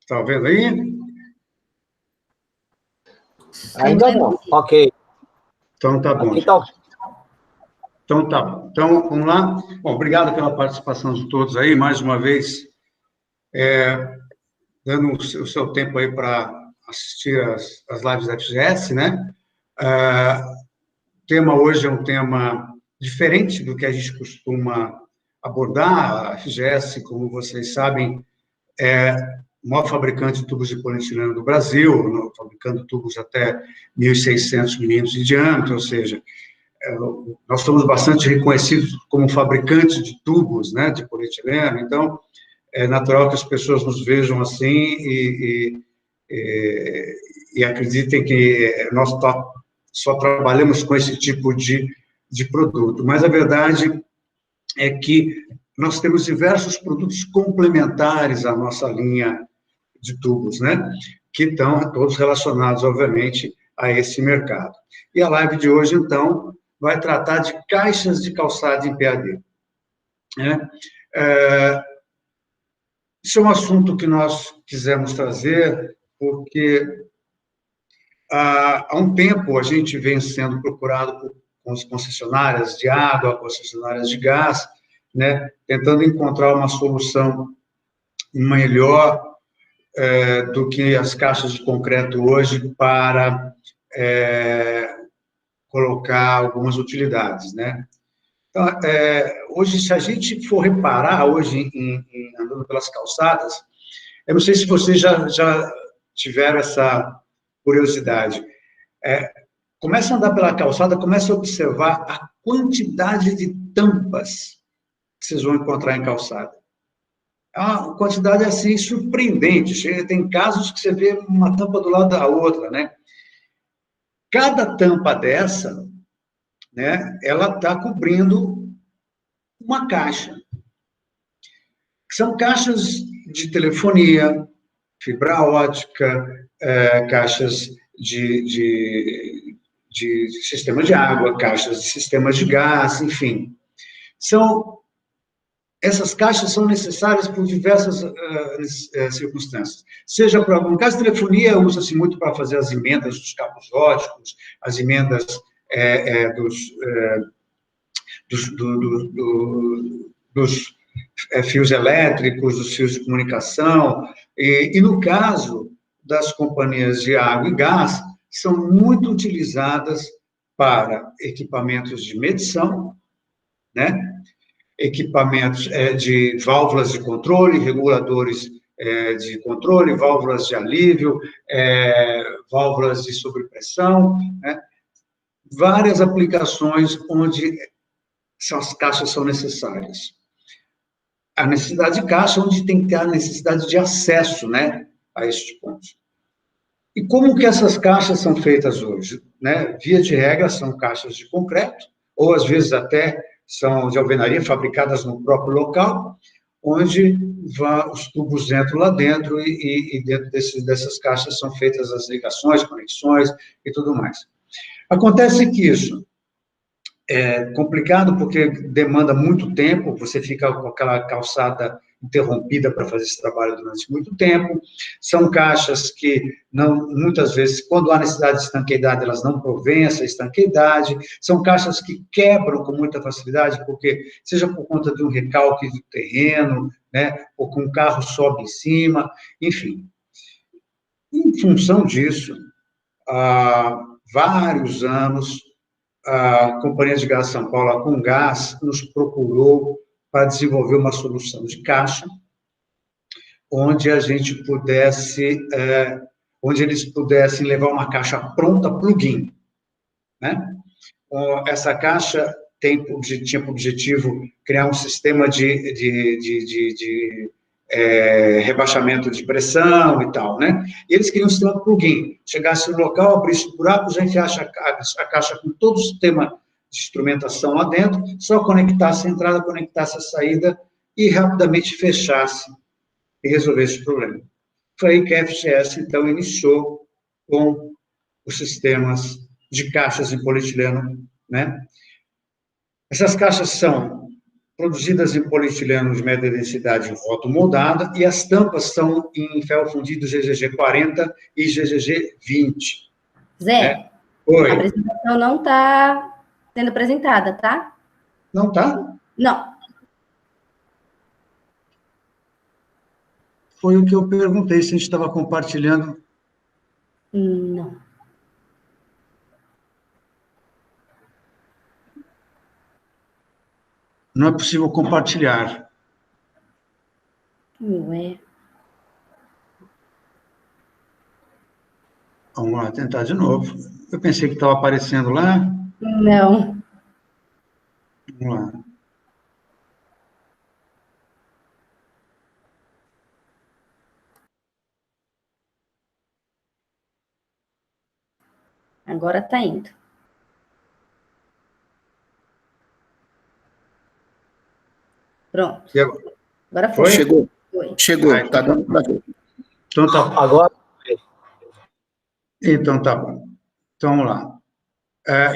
Tá vendo aí? Ainda não. Ok. Então, tá bom. Aqui tá ok. Então, tá bom. Então, vamos lá. Bom, obrigado pela participação de todos aí, mais uma vez, dando o seu tempo aí para assistir as lives da FGS, né? O tema hoje é um tema diferente do que a gente costuma abordar. A FGS, como vocês sabem, é o maior fabricante de tubos de polietileno do Brasil, fabricando tubos até 1.600 milímetros de diâmetro, ou seja, nós somos bastante reconhecidos como fabricantes de tubos, né, de polietileno, então é natural que as pessoas nos vejam assim e acreditem que nós só trabalhamos com esse tipo de produto, mas a verdade é que nós temos diversos produtos complementares à nossa linha de tubos, né, que estão todos relacionados, obviamente, a esse mercado. E a live de hoje, então, vai tratar de caixas de calçado em PAD. Né? Isso é um assunto que nós quisemos trazer porque há um tempo a gente vem sendo procurado com as concessionárias de água, concessionárias de gás, né, tentando encontrar uma solução melhor do que as caixas de concreto hoje para colocar algumas utilidades, né? Então, hoje, se a gente for reparar, hoje, andando pelas calçadas, eu não sei se vocês já tiveram essa curiosidade. Começa a andar pela calçada, começa a observar a quantidade de tampas que vocês vão encontrar em calçada. É uma quantidade, assim, surpreendente. Tem casos que você vê uma tampa do lado da outra, né? Cada tampa dessa, né, ela está cobrindo uma caixa. São caixas de telefonia, fibra ótica, caixas de sistema de água, caixas de sistemas de gás, enfim. Essas caixas são necessárias por diversas circunstâncias. Seja para, no caso de telefonia, usa-se muito para fazer as emendas dos cabos óticos, as emendas dos fios elétricos, dos fios de comunicação, e no caso das companhias de água e gás, são muito utilizadas para equipamentos de medição, né? Equipamentos de válvulas de controle, reguladores de controle, válvulas de alívio, válvulas de sobrepressão, né? Várias aplicações onde as caixas são necessárias. A necessidade de caixa, onde tem que ter a necessidade de acesso, né, a estes pontos. E como que essas caixas são feitas hoje? Né? Via de regra, são caixas de concreto, ou às vezes até são de alvenaria, fabricadas no próprio local, onde os tubos entram lá dentro e dentro dessas caixas são feitas as ligações, conexões e tudo mais. Acontece que isso é complicado porque demanda muito tempo, você fica com aquela calçada interrompida para fazer esse trabalho durante muito tempo. São caixas que, muitas vezes, quando há necessidade de estanqueidade, elas não provêm essa estanqueidade. São caixas que quebram com muita facilidade, porque, seja por conta de um recalque do terreno, né, ou que um carro sobe em cima, enfim. Em função disso, há vários anos, a Companhia de Gás São Paulo, a Comgás, nos procurou para desenvolver uma solução de caixa, onde a gente pudesse, onde eles pudessem levar uma caixa pronta, plug-in, né? Essa caixa tinha por objetivo criar um sistema de rebaixamento de pressão e tal, né? E eles queriam um sistema plug-in. Chegasse no local, abrisse o buraco, já enfiasse a caixa com todo o sistema de instrumentação lá dentro, só conectasse a entrada, conectasse a saída e rapidamente fechasse e resolvesse o problema. Foi aí que a FGS, então, iniciou com os sistemas de caixas em polietileno, né? Essas caixas são produzidas em polietileno de média densidade em fotomoldada, e as tampas são em ferro fundido GGG 40 e GGG 20. Zé, Oi. A apresentação não está sendo apresentada, tá? Não tá? Não. Foi o que eu perguntei, se a gente estava compartilhando. Não. Não é possível compartilhar. Ué. Vamos lá, tentar de novo. Eu pensei que estava aparecendo lá. Não. Vamos lá. Agora está indo. Pronto. E agora? Agora foi. Chegou. Foi. Chegou. Ah, Tá dando para ver. Então tá. Agora. Então tá bom. Então vamos lá.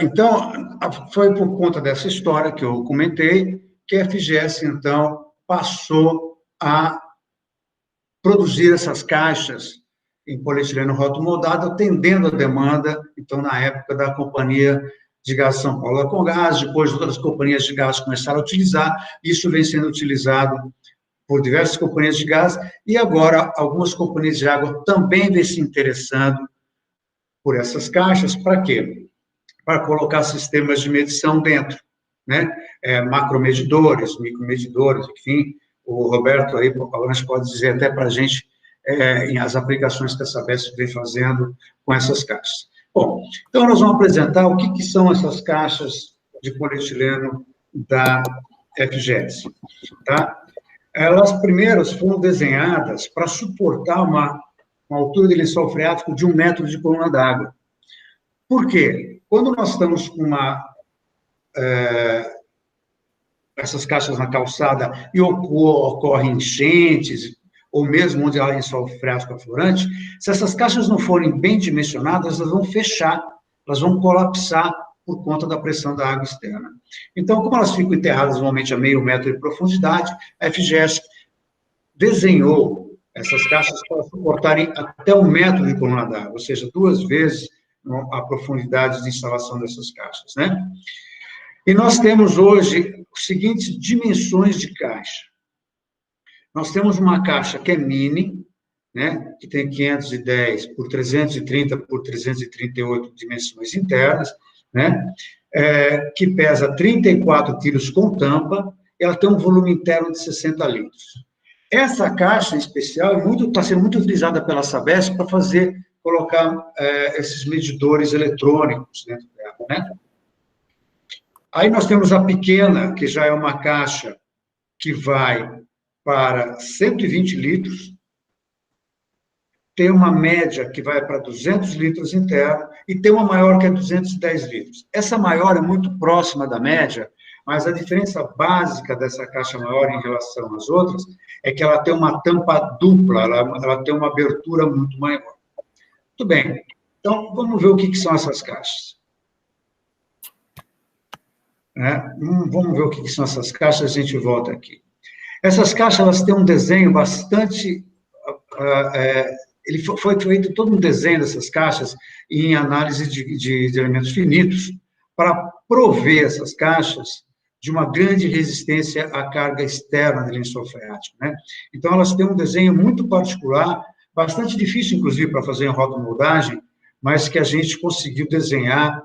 Então, foi por conta dessa história que eu comentei que a FGS, então, passou a produzir essas caixas em polietileno rotomoldado, atendendo a demanda, então, na época da Companhia de Gás São Paulo da Comgás, depois outras companhias de gás começaram a utilizar, isso vem sendo utilizado por diversas companhias de gás, e agora algumas companhias de água também vêm se interessando por essas caixas, para quê? Para colocar sistemas de medição dentro, né? Macromedidores, micromedidores, enfim, o Roberto aí, provavelmente, pode dizer até para a gente em as aplicações que a Sabesp vem fazendo com essas caixas. Bom, então nós vamos apresentar o que são essas caixas de polietileno da FGS, tá? Elas, primeiro, foram desenhadas para suportar uma altura de lençol freático de 1 metro de coluna d'água. Por quê? Quando nós estamos com essas caixas na calçada e ocorrem enchentes, ou mesmo onde há lençol freático aflorante, se essas caixas não forem bem dimensionadas, elas vão fechar, elas vão colapsar por conta da pressão da água externa. Então, como elas ficam enterradas normalmente a meio metro de profundidade, a FGS desenhou essas caixas para suportarem até 1 metro de coluna d'água, ou seja, 2 vezes a profundidade de instalação dessas caixas, né? E nós temos hoje as seguintes dimensões de caixa. Nós temos uma caixa que é mini, né, que tem 510 por 330 por 338 dimensões internas, né, que pesa 34 quilos com tampa, e ela tem um volume interno de 60 litros. Essa caixa em especial está sendo muito utilizada pela Sabesp para colocar esses medidores eletrônicos dentro dela, né? Aí nós temos a pequena, que já é uma caixa que vai para 120 litros, tem uma média que vai para 200 litros interna, e tem uma maior que é 210 litros. Essa maior é muito próxima da média, mas a diferença básica dessa caixa maior em relação às outras é que ela tem uma tampa dupla, ela tem uma abertura muito maior. Muito bem, então vamos ver o que são essas caixas. Vamos ver o que são essas caixas, a gente volta aqui. Essas caixas, elas têm um desenho bastante... foi feito todo um desenho dessas caixas em análise de elementos finitos para prover essas caixas de uma grande resistência à carga externa de lençol freático, né? Então, elas têm um desenho muito particular, bastante difícil, inclusive, para fazer em rotomoldagem, mas que a gente conseguiu desenhar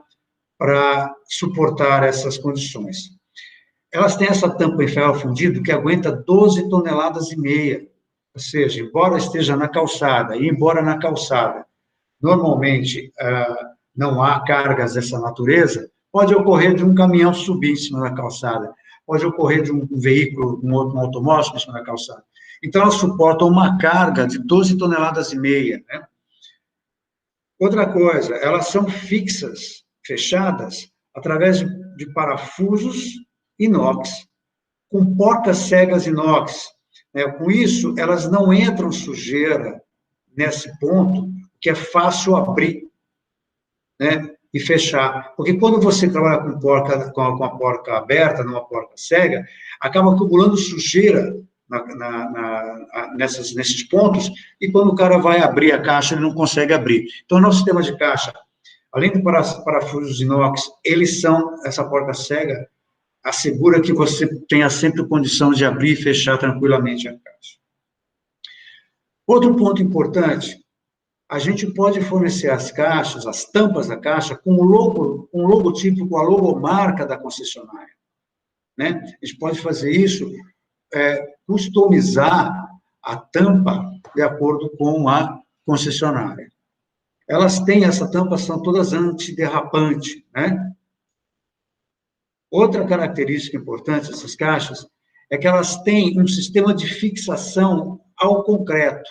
para suportar essas condições. Elas têm essa tampa em ferro fundido que aguenta 12 toneladas e meia, ou seja, embora esteja na calçada, e embora na calçada normalmente não há cargas dessa natureza, pode ocorrer de um caminhão subir em cima da calçada, pode ocorrer de um veículo, um automóvel em cima da calçada. Então, elas suportam uma carga de 12 toneladas e meia, né? Outra coisa, elas são fixas, fechadas, através de parafusos inox, com portas cegas inox. Com isso, elas não entram sujeira nesse ponto, que é fácil abrir, né? e fechar. Porque quando você trabalha com a porca aberta, numa porca cega, acaba acumulando sujeira nesses pontos, e quando o cara vai abrir a caixa, ele não consegue abrir. Então, o nosso sistema de caixa, além de parafusos inox, eles são, essa porca cega, assegura que você tenha sempre condição de abrir e fechar tranquilamente a caixa. Outro ponto importante, a gente pode fornecer as caixas, as tampas da caixa, com um logotipo, com a logomarca da concessionária, né? A gente pode fazer isso, customizar a tampa de acordo com a concessionária. Elas têm, essa tampa, são todas antiderrapantes, né? Outra característica importante dessas caixas é que elas têm um sistema de fixação ao concreto.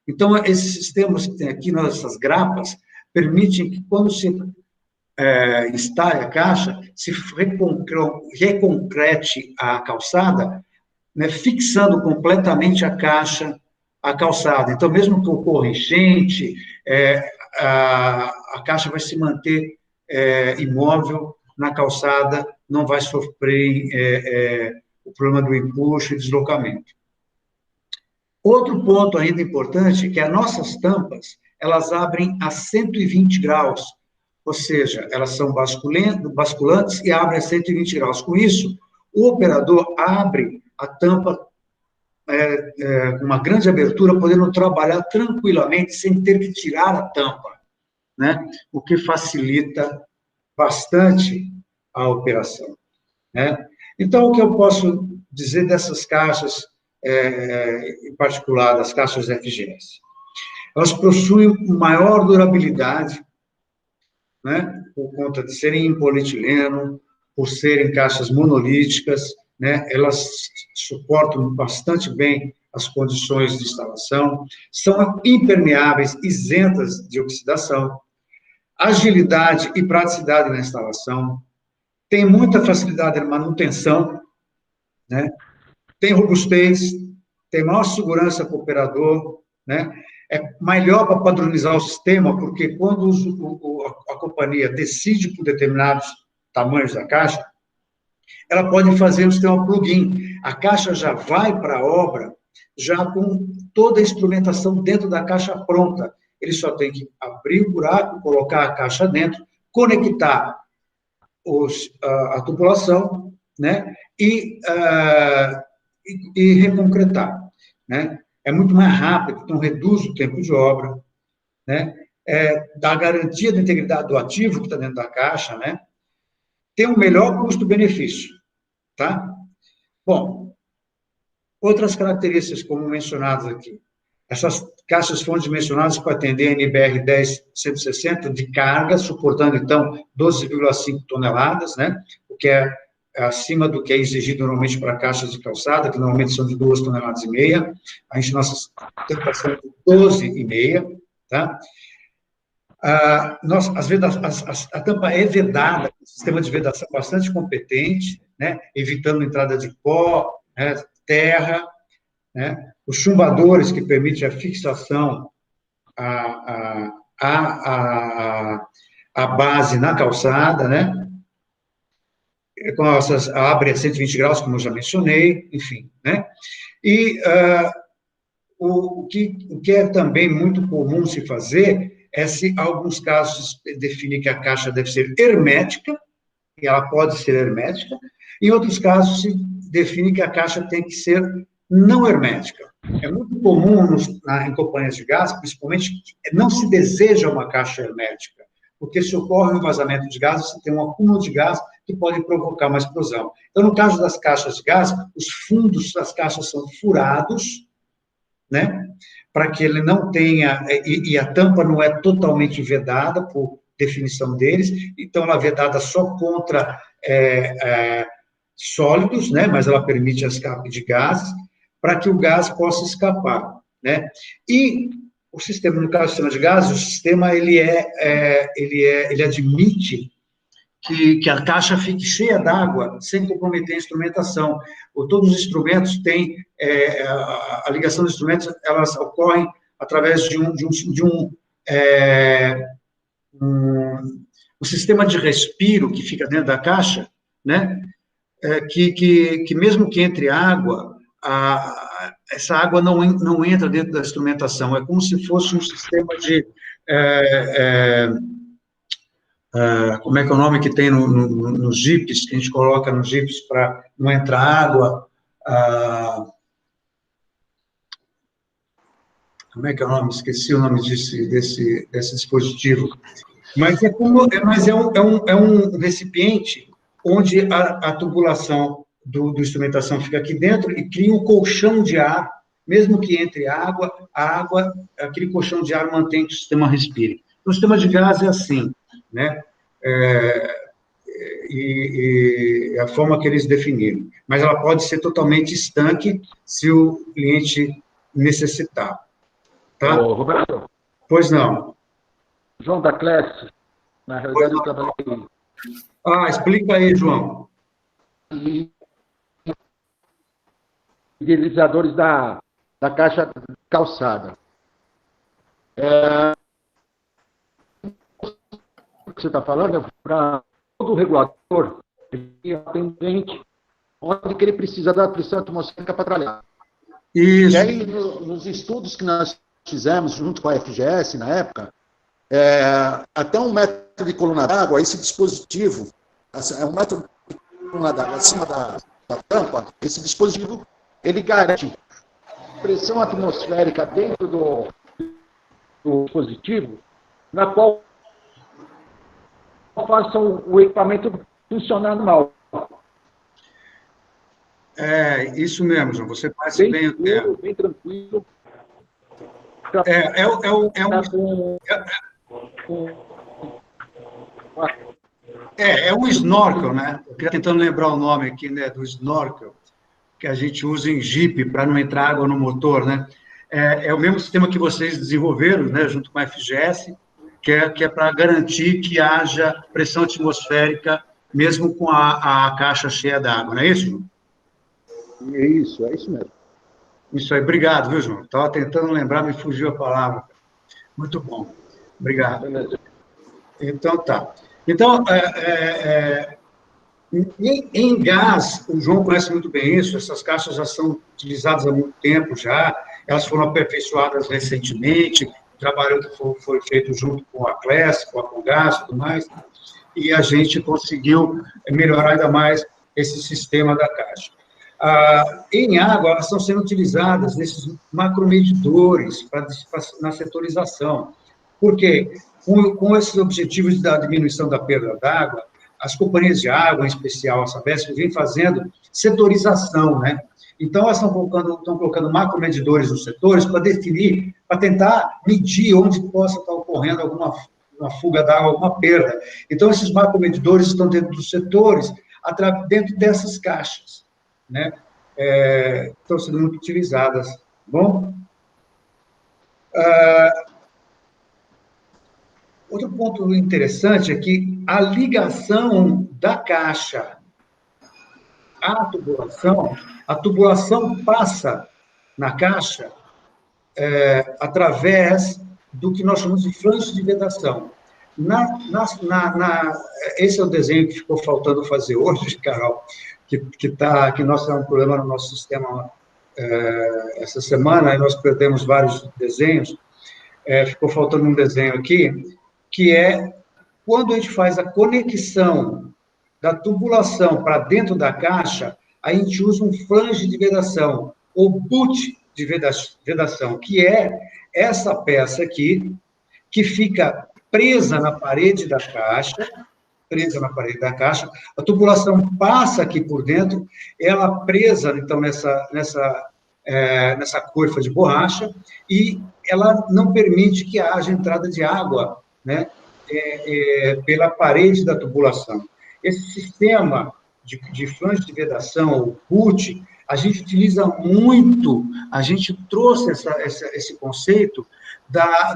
Então, esses sistemas que tem aqui, nessas grapas, permitem que, quando se instale a caixa, se reconcrete a calçada, né, fixando completamente a caixa à calçada. Então, mesmo que ocorra enchente, a caixa vai se manter imóvel na calçada, não vai sofrer o problema do empuxo e deslocamento. Outro ponto ainda importante é que as nossas tampas, elas abrem a 120 graus, ou seja, elas são basculantes e abrem a 120 graus. Com isso, o operador abre a tampa com uma grande abertura, podendo trabalhar tranquilamente, sem ter que tirar a tampa, né? O que facilita bastante a operação, né? Então, o que eu posso dizer dessas caixas, em particular das caixas FGS? Elas possuem maior durabilidade, né? Por conta de serem em polietileno, por serem caixas monolíticas, né? Elas suportam bastante bem as condições de instalação, são impermeáveis, isentas de oxidação, agilidade e praticidade na instalação, tem muita facilidade na manutenção, né? Tem robustez, tem maior segurança para o operador, né? É melhor para padronizar o sistema, porque quando a companhia decide por determinados tamanhos da caixa, ela pode fazer um sistema plug-in. A caixa já vai para a obra, já com toda a instrumentação dentro da caixa pronta. Ele só tem que abrir o buraco, colocar a caixa dentro, conectar a tubulação, né? E reconcretar, né? É muito mais rápido, então reduz o tempo de obra, né? Dá garantia da integridade do ativo que está dentro da caixa, né? Tem um melhor custo-benefício, tá? Bom, outras características, como mencionadas aqui. Essas caixas foram dimensionadas para atender a NBR 10-160 de carga, suportando, então, 12,5 toneladas, né? O que é acima do que é exigido normalmente para caixas de calçada, que normalmente são de 2,5 toneladas. Nossas tampas são de 12,5, tá? A tampa é vedada, um sistema de vedação bastante competente, né? Evitando entrada de pó, né? Terra, né? Os chumbadores que permitem a fixação à base na calçada, né? Com essas, abre a 120 graus, como eu já mencionei, enfim, né? E o que é também muito comum se fazer é, se alguns casos definir que a caixa deve ser hermética, e ela pode ser hermética, em outros casos se define que a caixa tem que ser não hermética. É muito comum em companhias de gás, principalmente, não se deseja uma caixa hermética, porque se ocorre um vazamento de gás, você tem um acúmulo de gás que pode provocar uma explosão. Então, no caso das caixas de gás, os fundos das caixas são furados, né, para que ele não tenha, e a tampa não é totalmente vedada, por definição deles, então ela é vedada só contra sólidos, né, mas ela permite a escape de gases, para que o gás possa escapar, né? E o sistema, no caso do sistema de gases, o sistema, ele admite que a caixa fique cheia d'água, sem comprometer a instrumentação. Todos os instrumentos têm, a ligação dos instrumentos, elas ocorrem através de o sistema de respiro que fica dentro da caixa, né? Que mesmo que entre água, essa água não entra dentro da instrumentação, é como se fosse um sistema de... como é que é o nome que tem nos jipes, que a gente coloca nos jipes para não entrar água? Como é que é o nome? Esqueci o nome desse dispositivo. Mas é um recipiente onde a tubulação do instrumentação fica aqui dentro e cria um colchão de ar, mesmo que entre água, aquele colchão de ar mantém que o sistema respire. O sistema de gás é assim, né? E a forma que eles definiram. Mas ela pode ser totalmente estanque se o cliente necessitar. Tá? Ô, Roberto. Pois não. João da Classe. Na realidade, eu trabalhei... Explica aí, João. Idealizadores da caixa calçada. O que você está falando é para todo regulador atendente onde que ele precisa da pressão atmosférica para trabalhar. Isso. E aí, nos estudos que nós fizemos junto com a FGS na época, até 1 metro de coluna d'água, esse dispositivo, é 1 metro de coluna d'água acima da tampa, esse dispositivo, ele garante pressão atmosférica dentro do dispositivo, na qual faça o equipamento funcionar normal. Isso mesmo, João, você parece bem o termo. Bem tranquilo. É um snorkel, né? Eu queria tentando lembrar o nome aqui, né, do snorkel, que a gente usa em Jeep para não entrar água no motor, né? É o mesmo sistema que vocês desenvolveram, né, junto com a FGS, que é para garantir que haja pressão atmosférica, mesmo com a caixa cheia d'água, não é isso, João? É isso mesmo. Isso aí, obrigado, viu, João? Estava tentando lembrar, me fugiu a palavra. Muito bom, obrigado. Então, tá. Então, em gás, o João conhece muito bem isso, essas caixas já são utilizadas há muito tempo já, elas foram aperfeiçoadas recentemente, o trabalho que foi feito junto com a Class, com a Congás e tudo mais, e a gente conseguiu melhorar ainda mais esse sistema da caixa. Em água, elas estão sendo utilizadas nesses macromedidores na setorização. Por quê? Com esses objetivos da diminuição da perda d'água, as companhias de água, em especial a Sabesp, vêm fazendo setorização, né? Então, elas estão colocando macromedidores nos setores para definir, para tentar medir onde possa estar ocorrendo alguma fuga d'água, alguma perda. Então, esses macromedidores estão dentro dos setores, dentro dessas caixas, né? Estão sendo muito utilizadas. Bom? Outro ponto interessante é que a ligação da caixa à a tubulação passa na caixa através do que nós chamamos de flange de vedação. Esse é o desenho que ficou faltando fazer hoje, Carol, que nós temos um problema no nosso sistema essa semana, e nós perdemos vários desenhos, ficou faltando um desenho aqui, que é quando a gente faz a conexão da tubulação para dentro da caixa, a gente usa um flange de vedação, ou boot de vedação, que é essa peça aqui, que fica presa na parede da caixa, a tubulação passa aqui por dentro, ela presa, então, nessa coifa de borracha, e ela não permite que haja entrada de água, né, pela parede da tubulação. Esse sistema de flange de vedação, o boot, a gente utiliza muito, a gente trouxe esse conceito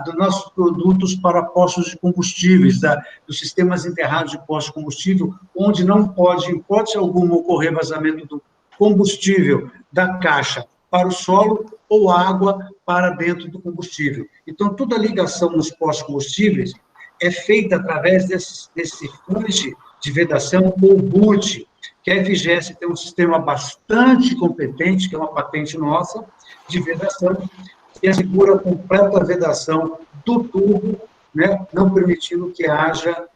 dos nossos produtos para postos de combustíveis, dos sistemas enterrados de postos de combustível, onde não pode, em hipótese alguma, ocorrer vazamento do combustível da caixa para o solo ou água para dentro do combustível. Então, toda a ligação nos postos de combustíveis é feita através desse fluxo de vedação ou boot, que a FGS tem um sistema bastante competente, que é uma patente nossa, de vedação, que assegura a completa vedação do tubo, né, não permitindo que haja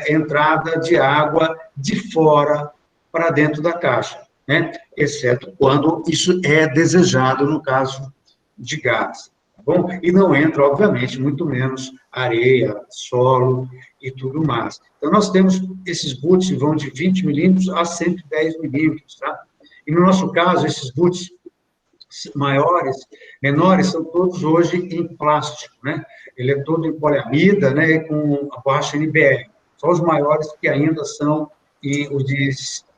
entrada de água de fora para dentro da caixa, né, exceto quando isso é desejado no caso de gás. Tá bom? E não entra, obviamente, muito menos areia, solo e tudo mais. Então, nós temos esses boots que vão de 20 milímetros a 110 milímetros, tá? E, no nosso caso, esses boots menores, são todos hoje em plástico, né? Ele é todo em poliamida, né? E com a borracha NBR. Só os maiores que ainda são, e os de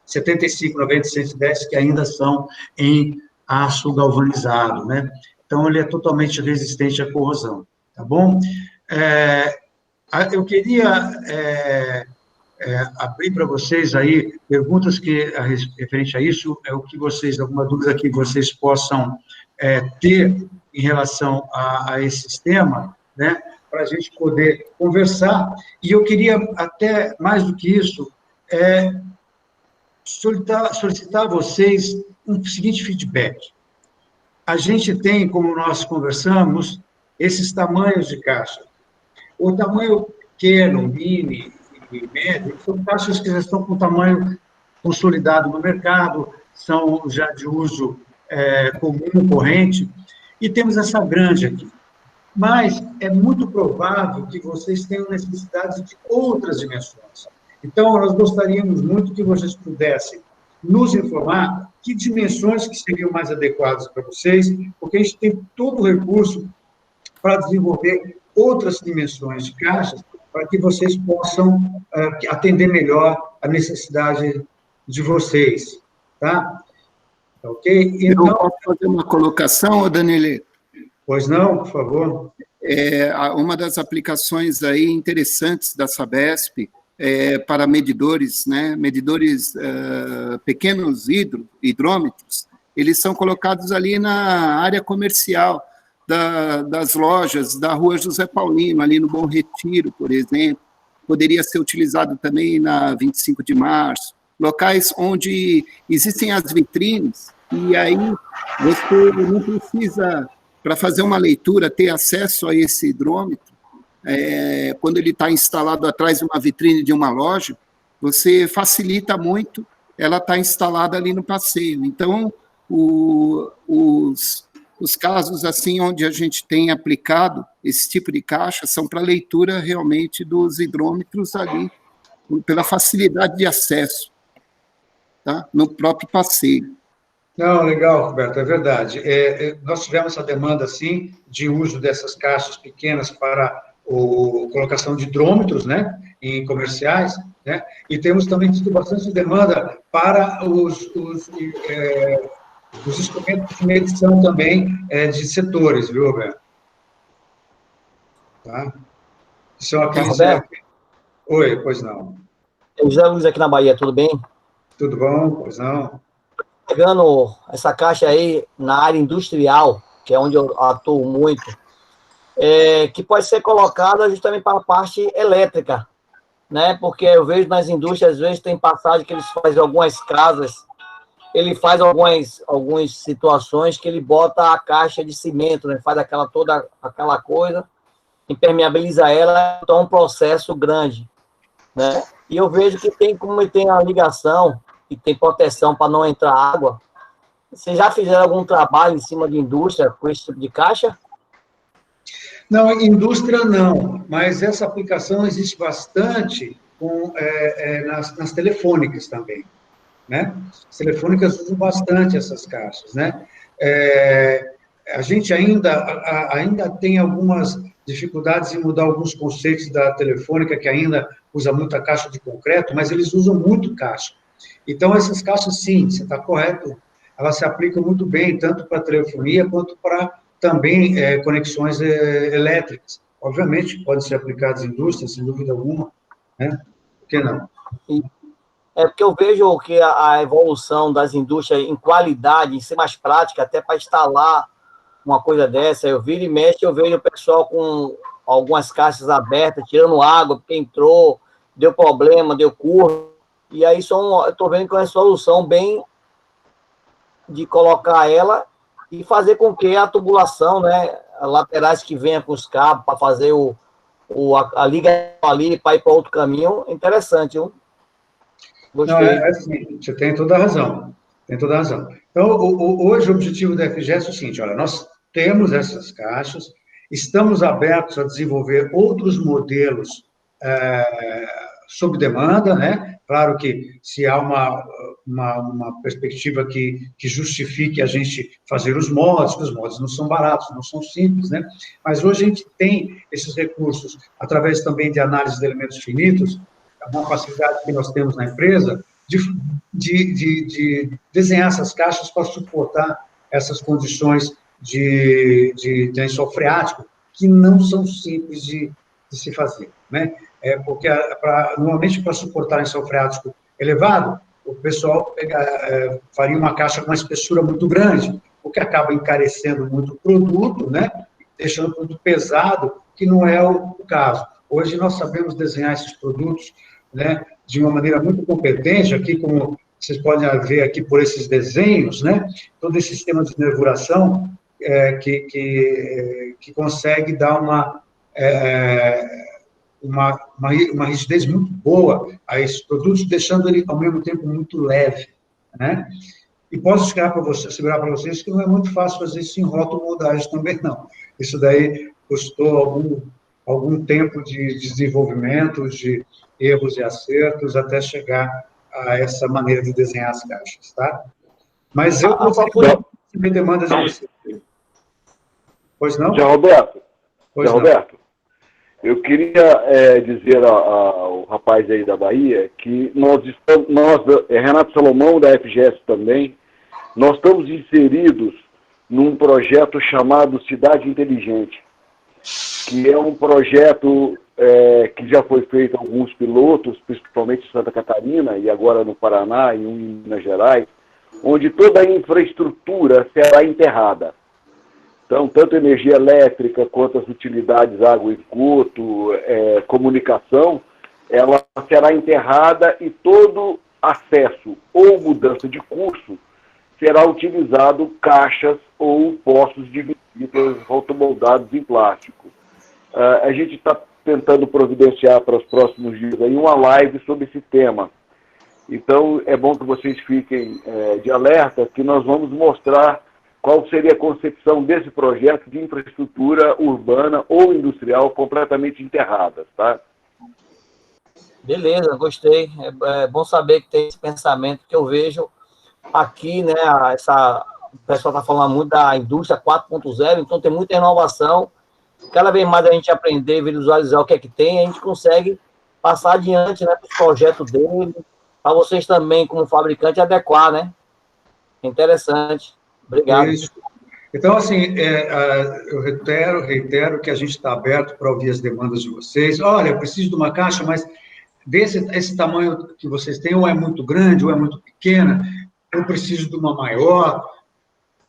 75, 90, 110, que ainda são em aço galvanizado, né? Então, ele é totalmente resistente à corrosão, tá bom? Eu queria abrir para vocês aí perguntas referente a isso, o que vocês, alguma dúvida que vocês possam ter em relação a esse tema, né? Para a gente poder conversar. E eu queria, até mais do que isso, solicitar a vocês um seguinte feedback. A gente tem, como nós conversamos, esses tamanhos de caixa. O tamanho pequeno, mini e médio, são caixas que já estão com tamanho consolidado no mercado, são já de uso comum, corrente, e temos essa grande aqui. Mas é muito provável que vocês tenham necessidade de outras dimensões. Então, nós gostaríamos muito que vocês pudessem nos informar que dimensões que seriam mais adequadas para vocês, porque a gente tem todo o recurso para desenvolver outras dimensões de caixas para que vocês possam atender melhor a necessidade de vocês, tá? Ok? Então, eu posso fazer uma colocação, Danilo? Pois não, por favor. Uma das aplicações aí interessantes da Sabesp para medidores, né? Medidores pequenos hidrômetros, eles são colocados ali na área comercial das lojas da Rua José Paulino, ali no Bom Retiro, por exemplo. Poderia ser utilizado também na 25 de março, locais onde existem as vitrines, e aí você não precisa, para fazer uma leitura, ter acesso a esse hidrômetro. Quando ele está instalado atrás de uma vitrine de uma loja, você facilita muito, ela está instalada ali no passeio. Então, os casos assim onde a gente tem aplicado esse tipo de caixa são para leitura realmente dos hidrômetros ali, pela facilidade de acesso, tá? No próprio passeio. Não, legal, Roberto, é verdade. Nós tivemos essa demanda, sim, de uso dessas caixas pequenas para a colocação de hidrômetros, né, em comerciais, né, e temos também tido bastante demanda para os instrumentos de medição também de setores, viu, Roberto? Tá? São aqueles... Roberto? Oi, pois não. José Luiz aqui na Bahia, tudo bem? Tudo bom, pois não. Pegando essa caixa aí na área industrial, que é onde eu atuo muito, que pode ser colocada justamente para a parte elétrica, né? Porque eu vejo nas indústrias, às vezes, tem passagem que eles fazem algumas casas, ele faz algumas situações que ele bota a caixa de cimento, né? Faz toda aquela coisa, impermeabiliza ela, então é um processo grande, né? E eu vejo que como tem a ligação e tem proteção para não entrar água. Vocês já fizeram algum trabalho em cima de indústria com esse tipo de caixa? Não, indústria não, mas essa aplicação existe bastante nas telefônicas também, né? As telefônicas usam bastante essas caixas, né? A gente ainda tem algumas dificuldades em mudar alguns conceitos da telefônica, que ainda usa muita caixa de concreto, mas eles usam muito caixa. Então, essas caixas, sim, você está correto, elas se aplicam muito bem, tanto para telefonia, quanto para também conexões elétricas. Obviamente, podem ser aplicadas em indústrias, sem dúvida alguma, né? Por que não? Porque eu vejo que a evolução das indústrias em qualidade, em ser mais prática, até para instalar uma coisa dessa, eu viro e mexo, eu vejo o pessoal com algumas caixas abertas, tirando água, porque entrou, deu problema, deu curva. E aí eu estou vendo que é uma solução bem de colocar ela e fazer com que a tubulação, né, as laterais que venha com os cabos para fazer a ligação ali para ir para outro caminho, interessante, viu? Gostei. Não, é assim, você tem toda a razão. Tem toda a razão. Então, hoje o objetivo da FGS é o seguinte, olha, nós temos essas caixas, estamos abertos a desenvolver outros modelos sob demanda, né? Claro que se há uma perspectiva que justifique a gente fazer os mods, que os mods não são baratos, não são simples, né? Mas hoje a gente tem esses recursos, através também de análise de elementos finitos, uma facilidade que nós temos na empresa, de desenhar essas caixas para suportar essas condições de lençol freático, que não são simples de se fazer, né? Porque, normalmente, para suportar lençol freático elevado, o pessoal faria uma caixa com uma espessura muito grande, o que acaba encarecendo muito o produto, né? Deixando o produto pesado, que não é o caso. Hoje, nós sabemos desenhar esses produtos, né, de uma maneira muito competente, aqui, como vocês podem ver aqui por esses desenhos, né? Todo esse sistema de nervuração que consegue dar uma rigidez muito boa a esses produtos, deixando ele, ao mesmo tempo, muito leve, né? E posso segurar para vocês que não é muito fácil fazer isso em rotomoldagem também, não. Isso daí custou algum tempo de desenvolvimento, de erros e acertos, até chegar a essa maneira de desenhar as caixas, tá? Mas eu gostaria de receber demandas de vocês. Pois não? Zé Roberto, Pois não. Roberto, eu queria dizer ao rapaz aí da Bahia que nós, Renato Salomão, da FGS também, nós estamos inseridos num projeto chamado Cidade Inteligente, que é um projeto que já foi feito alguns pilotos, principalmente em Santa Catarina e agora no Paraná e em Minas Gerais, onde toda a infraestrutura será enterrada. Então, tanto energia elétrica quanto as utilidades, água e esgoto, comunicação, ela será enterrada e todo acesso ou mudança de curso será utilizado caixas ou postos de visitas rotomoldados em plástico. A gente está tentando providenciar para os próximos dias aí uma live sobre esse tema. Então, é bom que vocês fiquem de alerta, que nós vamos mostrar qual seria a concepção desse projeto de infraestrutura urbana ou industrial completamente enterradas, tá? Beleza, gostei. É bom saber que tem esse pensamento que eu vejo aqui, né? O pessoal está falando muito da indústria 4.0, então tem muita inovação. Cada vez mais a gente aprender, visualizar o que é que tem, a gente consegue passar adiante, né, para o projeto dele, para vocês também, como fabricante, adequar, né? Interessante. Obrigado. Isso. Então, assim, eu reitero que a gente está aberto para ouvir as demandas de vocês. Olha, eu preciso de uma caixa, mas esse tamanho que vocês têm, ou é muito grande, ou é muito pequena, eu preciso de uma maior.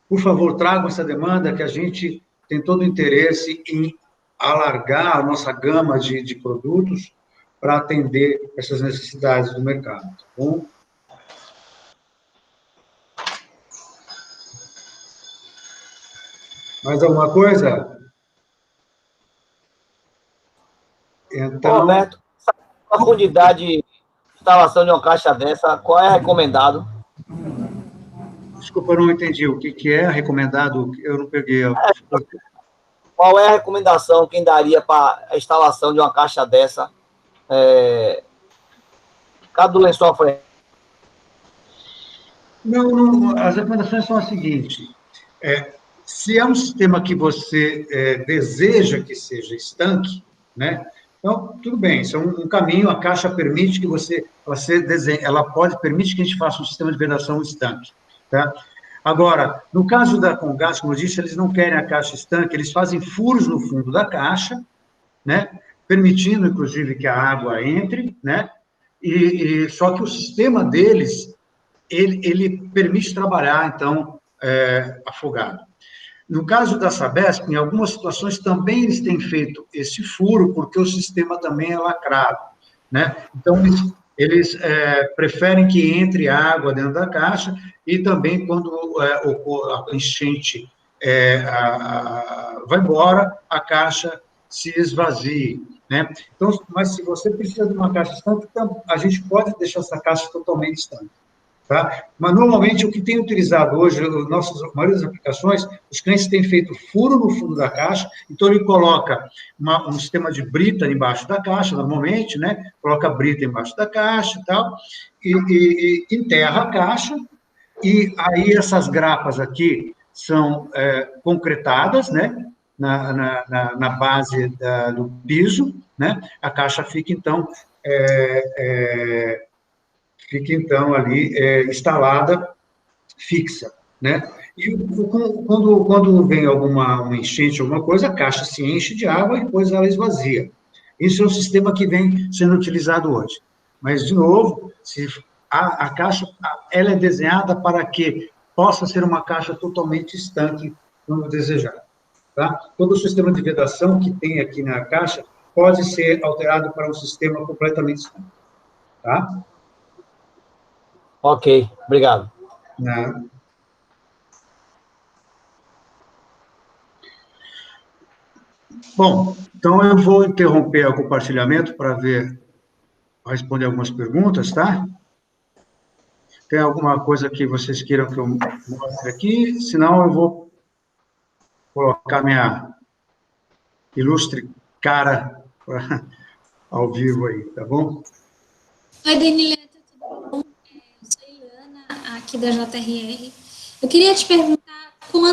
Por favor, tragam essa demanda, que a gente tem todo o interesse em alargar a nossa gama de produtos para atender essas necessidades do mercado. Tá bom? Mais alguma coisa? Então... Roberto, a profundidade de instalação de uma caixa dessa, qual é recomendado? Desculpa, eu não entendi. O que é recomendado? Eu não peguei. Qual é a recomendação quem daria para a instalação de uma caixa dessa? Caso do lençol freático. Não, as recomendações são as seguintes. Se é um sistema que você deseja que seja estanque, né? Então, tudo bem, isso é um caminho, a caixa permite que você desenhe, permite que a gente faça um sistema de vedação estanque, tá? Agora, no caso da Comgás, como eu disse, eles não querem a caixa estanque, eles fazem furos no fundo da caixa, né? Permitindo, inclusive, que a água entre, né? Só que o sistema deles, ele permite trabalhar, então, afogado. No caso da Sabesp, em algumas situações também eles têm feito esse furo, porque o sistema também é lacrado, né? Então, eles preferem que entre água dentro da caixa e também quando a enchente vai embora, a caixa se esvazie, né? Então, mas se você precisa de uma caixa estanque, então, a gente pode deixar essa caixa totalmente estanque. Tá? Mas, normalmente, o que tem utilizado hoje, a maioria das aplicações, os clientes têm feito furo no fundo da caixa, então ele coloca um sistema de brita embaixo da caixa, normalmente, né? Coloca a brita embaixo da caixa e tal, e enterra a caixa, e aí essas grapas aqui são concretadas, né? Na base do piso, né? A caixa fica, então, ali instalada, fixa, né? E quando vem uma enchente, alguma coisa, a caixa se enche de água e depois ela esvazia. Isso é um sistema que vem sendo utilizado hoje. Mas, de novo, a caixa ela é desenhada para que possa ser uma caixa totalmente estanque, quando desejar. Tá? Todo o sistema de vedação que tem aqui na caixa pode ser alterado para um sistema completamente estanque. Tá? Ok, obrigado. Bom, então eu vou interromper o compartilhamento para responder algumas perguntas, tá? Tem alguma coisa que vocês queiram que eu mostre aqui? Senão eu vou colocar minha ilustre cara ao vivo aí, tá bom? Oi, Danileta, tudo bom? Eu sou Ilana, aqui da JRR. Eu queria te perguntar como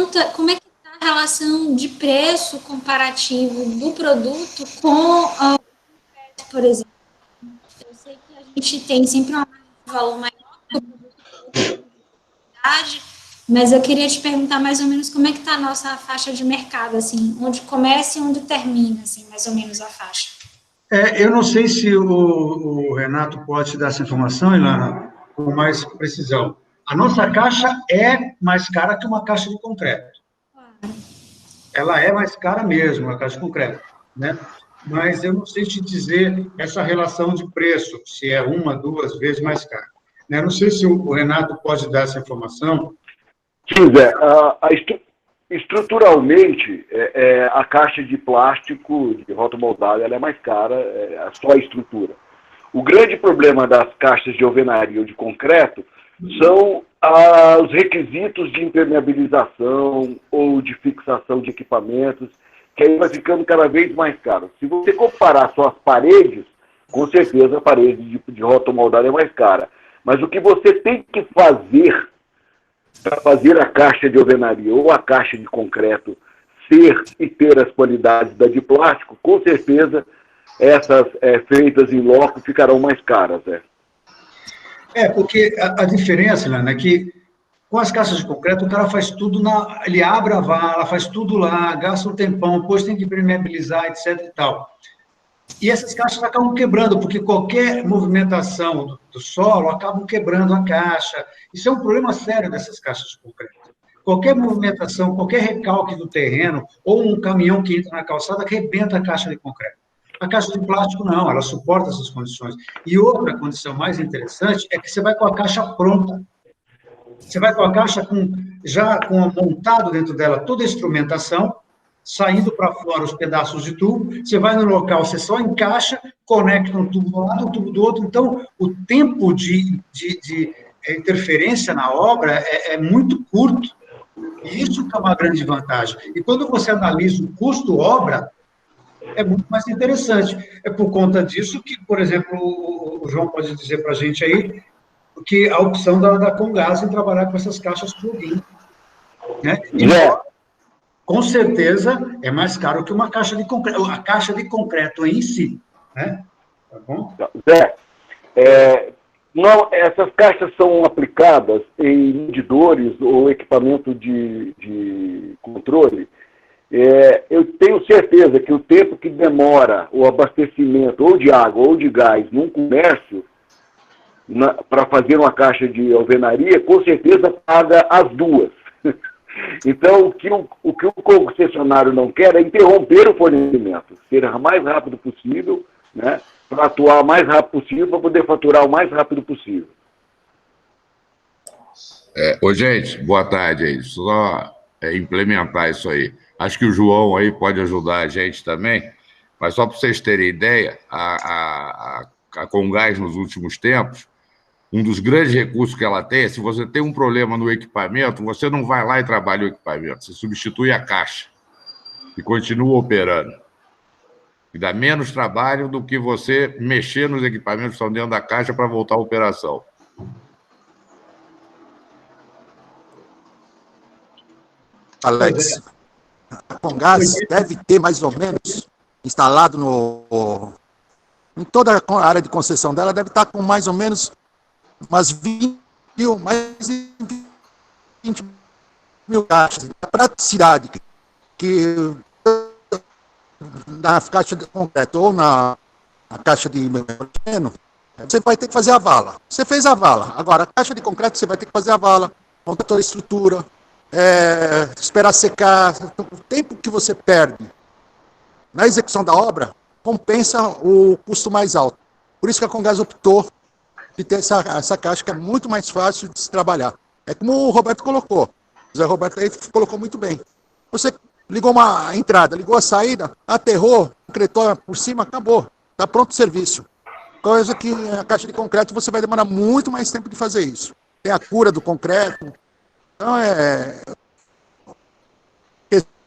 é que está a relação de preço comparativo do produto com o concreto, por exemplo. Eu sei que a gente tem sempre uma margem de valor maior do produto, mas eu queria te perguntar mais ou menos como é que está a nossa faixa de mercado, assim, onde começa e onde termina, assim, mais ou menos a faixa. Eu não sei se o Renato pode te dar essa informação, Ilana, com mais precisão. A nossa caixa é mais cara que uma caixa de concreto. Ela é mais cara mesmo, a caixa de concreto, né? Mas eu não sei te dizer essa relação de preço, se é 1, 2 vezes mais cara. Não sei se o Renato pode dar essa informação. Sim, Zé. Estruturalmente, a caixa de plástico de rotomoldada ela é mais cara, só a estrutura. O grande problema das caixas de alvenaria ou de concreto são os requisitos de impermeabilização ou de fixação de equipamentos, que aí vai ficando cada vez mais caro. Se você comparar só as paredes, com certeza a parede de rotomoldada é mais cara. Mas o que você tem que fazer para fazer a caixa de alvenaria ou a caixa de concreto ser e ter as qualidades da de plástico, com certeza essas feitas em loco ficarão mais caras. Porque a diferença, Lana, é que com as caixas de concreto, o cara faz tudo, ele abre a vala, faz tudo lá, gasta um tempão, depois tem que impermeabilizar, etc. e tal. E essas caixas acabam quebrando, porque qualquer movimentação do solo acaba quebrando a caixa. Isso é um problema sério dessas caixas de concreto. Qualquer movimentação, qualquer recalque do terreno, ou um caminhão que entra na calçada, arrebenta a caixa de concreto. A caixa de plástico não, ela suporta essas condições. E outra condição mais interessante é que você vai com a caixa pronta. Você vai com a caixa já montado dentro dela toda a instrumentação, saindo para fora os pedaços de tubo, você vai no local, você só encaixa, conecta um tubo de um lado, um tubo do outro, então o tempo de interferência na obra é muito curto, e isso que é uma grande vantagem. E quando você analisa o custo-obra, é muito mais interessante. É por conta disso que, por exemplo, o João pode dizer para a gente aí, que a opção da Comgás em trabalhar com essas caixas plug-in, né? Com certeza, é mais caro que uma caixa de concreto. A caixa de concreto em si, né? Tá bom? Zé, essas caixas são aplicadas em medidores ou equipamento de controle. Eu tenho certeza que o tempo que demora o abastecimento ou de água ou de gás num comércio para fazer uma caixa de alvenaria, com certeza paga as duas. Então, o que o concessionário não quer é interromper o fornecimento, ser o mais rápido possível, né, para atuar o mais rápido possível, para poder faturar o mais rápido possível. Ô, gente, boa tarde aí. Só implementar isso aí. Acho que o João aí pode ajudar a gente também, mas só para vocês terem ideia, a Comgás, nos últimos tempos, um dos grandes recursos que ela tem é, se você tem um problema no equipamento, você não vai lá e trabalha o equipamento, você substitui a caixa e continua operando. E dá menos trabalho do que você mexer nos equipamentos que estão dentro da caixa para voltar à operação. Alex, a Comgás deve ter mais ou menos instalado em toda a área de concessão dela, deve estar com mais ou menos mais de 20 mil caixas. A praticidade que na caixa de concreto ou na caixa de metaleno, você vai ter que fazer a vala. Você fez a vala. Agora, a caixa de concreto, você vai ter que fazer a vala, montar toda a estrutura, esperar secar. O tempo que você perde na execução da obra compensa o custo mais alto. Por isso que a Comgás optou de ter essa caixa que é muito mais fácil de se trabalhar. É como o Roberto colocou. O Zé Roberto aí colocou muito bem. Você ligou uma entrada, ligou a saída, aterrou, concretou por cima, acabou. Está pronto o serviço. Coisa que a caixa de concreto você vai demorar muito mais tempo de fazer isso. Tem a cura do concreto. Então,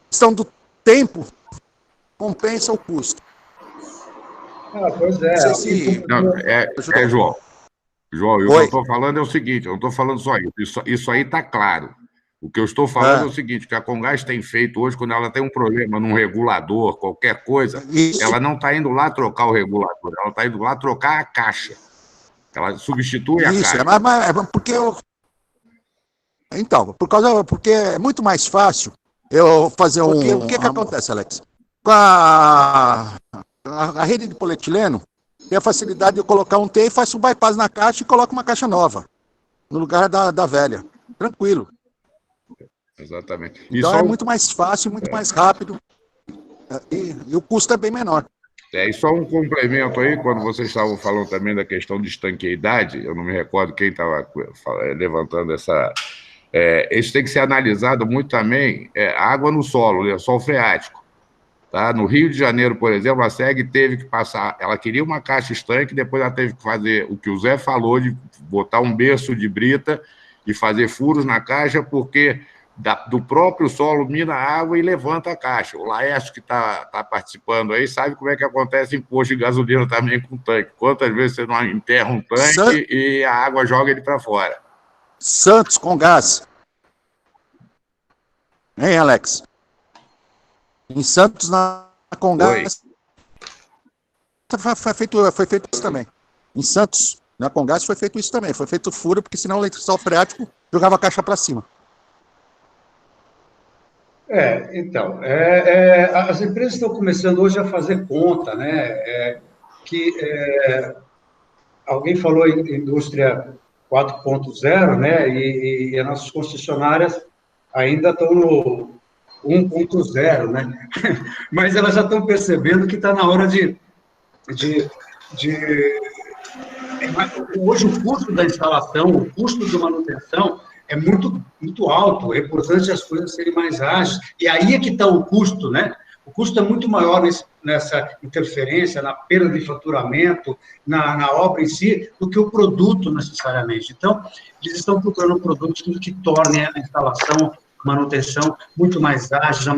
questão do tempo compensa o custo. Pois é. Não, João. João, o que eu estou falando é o seguinte, eu não estou falando só isso. Isso aí está claro. O que eu estou falando é o seguinte, que a Comgás tem feito hoje, quando ela tem um problema num regulador, qualquer coisa, ela não está indo lá trocar o regulador, ela está indo lá trocar a caixa. Ela substitui a caixa. Porque então, porque é muito mais fácil eu fazer o que acontece, Alex? Com a rede de polietileno, tem a facilidade de eu colocar um T e faço um bypass na caixa e coloco uma caixa nova, no lugar da velha. Tranquilo. Exatamente. Então é muito mais fácil, muito mais rápido, e o custo é bem menor. E só um complemento aí, quando vocês estavam falando também da questão de estanqueidade, eu não me recordo quem estava levantando essa... isso tem que ser analisado muito também, água no solo, lençol freático. Tá? No Rio de Janeiro, por exemplo, a SEG teve que passar... Ela queria uma caixa estanque, depois ela teve que fazer o que o Zé falou, de botar um berço de brita e fazer furos na caixa, porque do próprio solo mina a água e levanta a caixa. O Laércio, que está participando aí, sabe como é que acontece em posto de gasolina também com tanque. Quantas vezes você não enterra um tanque e a água joga ele para fora. Santos Comgás. Hein, Alex? Em Santos, na Comgás, foi feito isso também. Em Santos, na Comgás, foi feito isso também. Foi feito furo, porque senão o lençol freático jogava a caixa para cima. Então, as empresas estão começando hoje a fazer conta, né? Alguém falou em indústria 4.0, né? E as nossas concessionárias ainda estão no 1.0, né? Mas elas já estão percebendo que está na hora hoje o custo da instalação, o custo de manutenção é muito, muito alto. É importante as coisas serem mais ágeis. E aí é que está o custo, né? O custo é muito maior nessa interferência, na perda de faturamento, na obra em si, do que o produto, necessariamente. Então, eles estão procurando produtos que tornem a instalação, a manutenção muito mais ágil,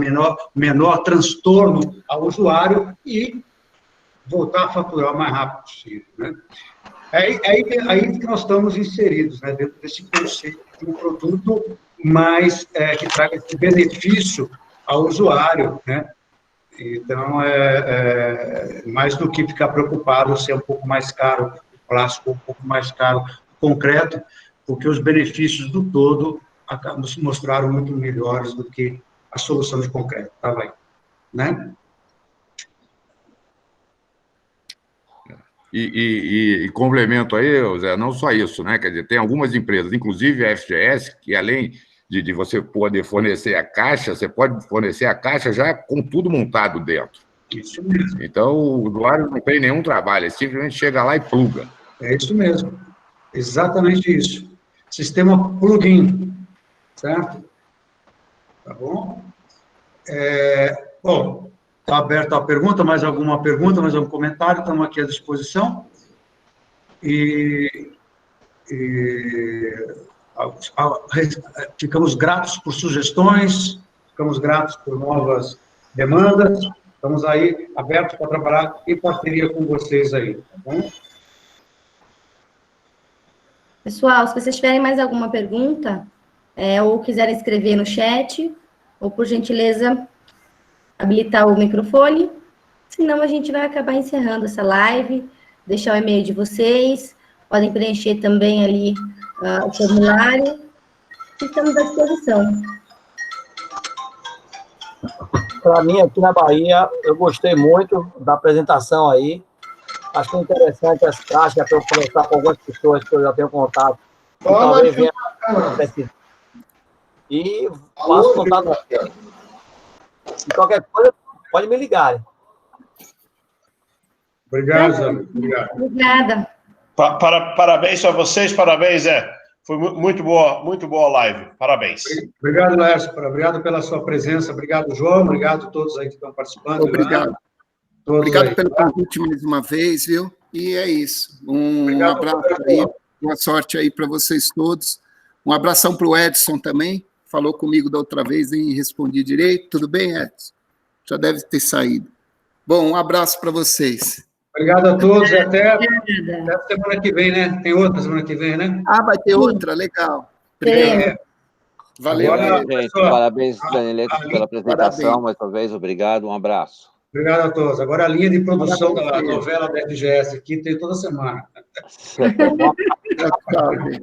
menor transtorno ao usuário e voltar a faturar o mais rápido possível, né? Aí que nós estamos inseridos, né, dentro desse conceito de um produto mais que traga esse benefício ao usuário, né? Então, mais do que ficar preocupado se é um pouco mais caro o plástico, um pouco mais caro o concreto, porque os benefícios do todo se mostraram muito melhores do que a solução de concreto, tá, vai, né? E complemento aí, Zé, não só isso, né? Quer dizer, tem algumas empresas, inclusive a FGS, que além de você poder fornecer a caixa, você pode fornecer a caixa já com tudo montado dentro. Isso mesmo. Então, o usuário não tem nenhum trabalho, ele simplesmente chega lá e pluga. É isso mesmo. Exatamente isso. Sistema plugin, certo? Tá bom? Bom, está aberta a pergunta, mais alguma pergunta, mais algum comentário? Estamos aqui à disposição. Ficamos gratos por sugestões, ficamos gratos por novas demandas. Estamos aí abertos para trabalhar em parceria com vocês aí, tá bom? Pessoal, se vocês tiverem mais alguma pergunta, ou quiserem escrever no chat, ou por gentileza, habilitar o microfone, senão a gente vai acabar encerrando essa live, deixar o e-mail de vocês, podem preencher também ali o formulário, estamos à disposição. Para mim, aqui na Bahia, eu gostei muito da apresentação aí. Achei interessante as caixas para eu conversar com algumas pessoas que eu já tenho contato. E talvez venha e faço contato. E qualquer coisa, pode me ligar. Obrigado, Zé. Obrigado. Obrigada. Parabéns a vocês, parabéns, Zé. Foi muito boa a live. Parabéns. Obrigado, Lécio. Obrigado pela sua presença. Obrigado, João. Obrigado a todos aí que estão participando. Obrigado. Obrigado pelo convite mais uma vez, viu? E é isso. Um abraço aí, boa sorte aí para vocês todos. Um abração para o Edson também. Falou comigo da outra vez e respondi direito. Tudo bem, Edson? Já deve ter saído. Bom, um abraço para vocês. Obrigado a todos. Até semana que vem, né? Tem outra semana que vem, né? Ah, vai ter outra? Legal. Obrigado. Valeu. Agora, gente, parabéns, Danieleto, pela apresentação. Parabéns. Mais uma vez, obrigado. Um abraço. Obrigado a todos. Agora a linha de produção da novela da FGS aqui tem toda semana. Tchau, gente.